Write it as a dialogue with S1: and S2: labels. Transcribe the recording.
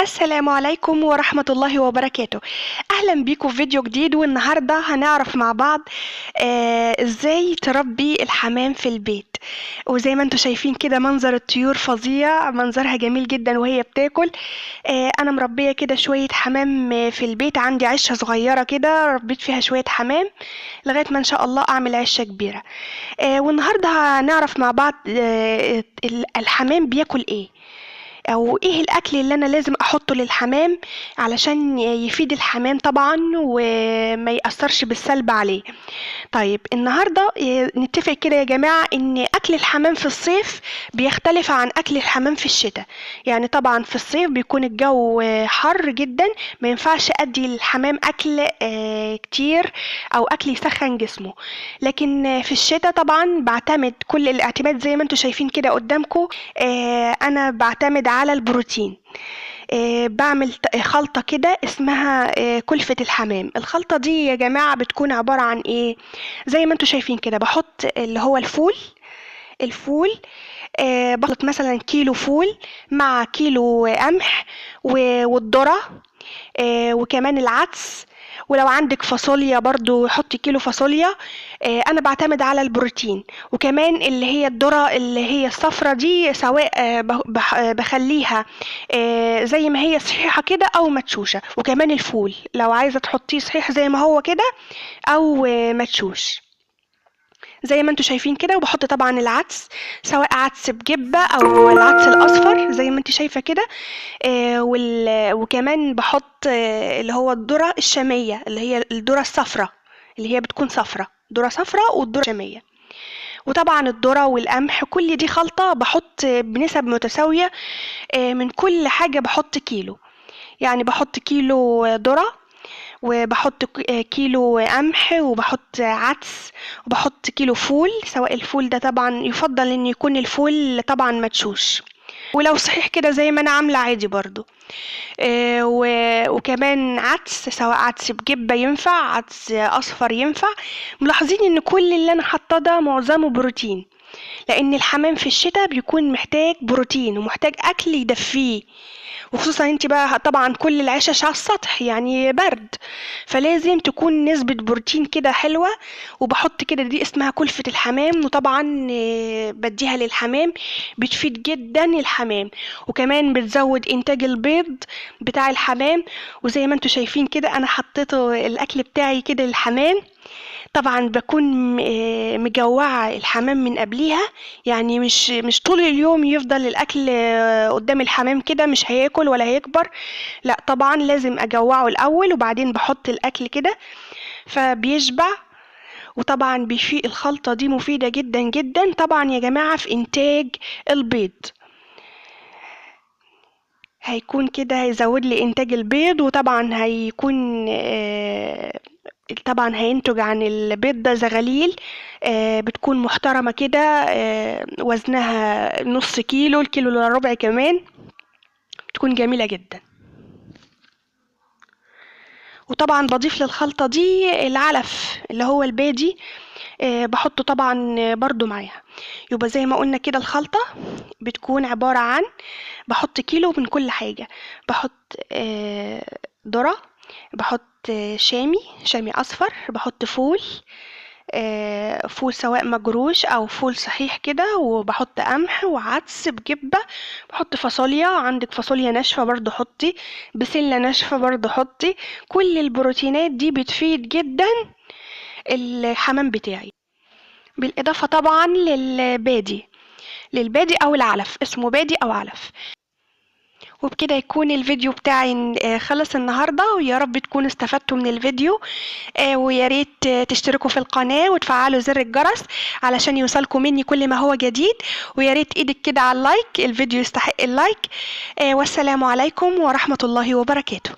S1: السلام عليكم ورحمة الله وبركاته. أهلا بيكم في فيديو جديد، والنهاردة هنعرف مع بعض ازاي تربي الحمام في البيت. وزي ما انتم شايفين كده منظر الطيور فظيع، منظرها جميل جدا وهي بتاكل. أنا مربية كده شوية حمام في البيت، عندي عشة صغيرة كده ربيت فيها شوية حمام لغاية ما إن شاء الله أعمل عشة كبيرة. والنهاردة هنعرف مع بعض الحمام بياكل ايه، او ايه الاكل اللي انا لازم احطه للحمام علشان يفيد الحمام طبعا وما يأثرش بالسلب عليه. طيب النهارده نتفق كده يا جماعة ان اكل الحمام في الصيف بيختلف عن اكل الحمام في الشتاء. يعني طبعا في الصيف بيكون الجو حر جدا، ما ينفعش ادي للحمام اكل كتير او اكل يسخن جسمه. لكن في الشتاء طبعا بعتمد كل الاعتماد زي ما انتم شايفين كده قدامكم. انا بعتمد على البروتين. بعمل خلطة كده اسمها كلفة الحمام. الخلطة دي يا جماعة بتكون عبارة عن ايه؟ زي ما انتم شايفين كده بحط اللي هو الفول. بحط مثلا كيلو فول مع كيلو قمح والذرة، وكمان العدس. ولو عندك فاصوليا برضو حطي كيلو فاصوليا. انا بعتمد على البروتين. وكمان اللي هي الذرة اللي هي الصفرة دي، سواء بخليها زي ما هي صحيحة كده او مدشوشة. وكمان الفول لو عايزة تحطيه صحيح زي ما هو كده او مدشوش زي ما انتم شايفين كده. وبحط طبعا العدس، سواء عدس بجبة او العدس الاصفر زي ما انت شايفة كده. وكمان بحط اللي هو الذرة الشامية اللي هي الذرة الصفراء، اللي هي بتكون صفراء، ذرة صفراء والذرة الشامية. وطبعا الذرة والقمح كل دي خلطة بحط بنسب متساوية. من كل حاجة بحط كيلو، يعني بحط كيلو ذرة وبحط كيلو قمح وبحط عدس وبحط كيلو فول. سواء الفول ده طبعا يفضل ان يكون الفول طبعا مدشوش، ولو صحيح كده زي ما انا عامله عادي برضو. وكمان عدس، سواء عدس بجبة ينفع، عدس اصفر ينفع. ملاحظين ان كل اللي انا حاطاه ده معظمه بروتين، لان الحمام في الشتاء بيكون محتاج بروتين ومحتاج اكل يدفيه. وخصوصا انت بقى طبعا كل العشش على السطح يعني برد، فلازم تكون نسبة بروتين كده حلوة. وبحط كده دي اسمها كلفة الحمام، وطبعا بديها للحمام، بتفيد جدا الحمام. وكمان بتزود انتاج البيض بتاع الحمام. وزي ما انتوا شايفين كده انا حطيته الاكل بتاعي كده للحمام. طبعا بكون مجوعة الحمام من قبليها، يعني مش طول اليوم يفضل الأكل قدام الحمام كده مش هياكل ولا هيكبر. لا طبعا لازم أجوعه الأول وبعدين بحط الأكل كده فبيشبع. وطبعا الخلطة دي مفيدة جدا جدا طبعا يا جماعة في إنتاج البيض. هيكون كده هيزود لي إنتاج البيض، وطبعا هيكون طبعا هينتج عن البيض ده زغاليل بتكون محترمة كده، وزنها نص كيلو، الكيلو الا ربع كمان، بتكون جميلة جدا. وطبعا بضيف للخلطة دي العلف اللي هو البادي، بحطه طبعا برضو معاها. يبقى زي ما قلنا كده الخلطة بتكون عبارة عن بحط كيلو من كل حاجة. بحط ذرة، بحط شامي اصفر، بحط فول، فول سواء مجروش او فول صحيح كده، وبحط قمح وعدس بجبة. بحط فاصوليا، عندك فاصوليا ناشفة برضو حطي، بسلة ناشفة برضو حطي. كل البروتينات دي بتفيد جدا الحمام بتاعي. بالاضافة طبعا للبادي او العلف، اسمه بادي او علف. وبكده يكون الفيديو بتاعي خلص النهاردة، ويا رب تكونوا استفدتوا من الفيديو. ويا ريت تشتركوا في القناة وتفعلوا زر الجرس علشان يوصلكم مني كل ما هو جديد. ويا ريت ايدك كده على اللايك، الفيديو يستحق اللايك. والسلام عليكم ورحمة الله وبركاته.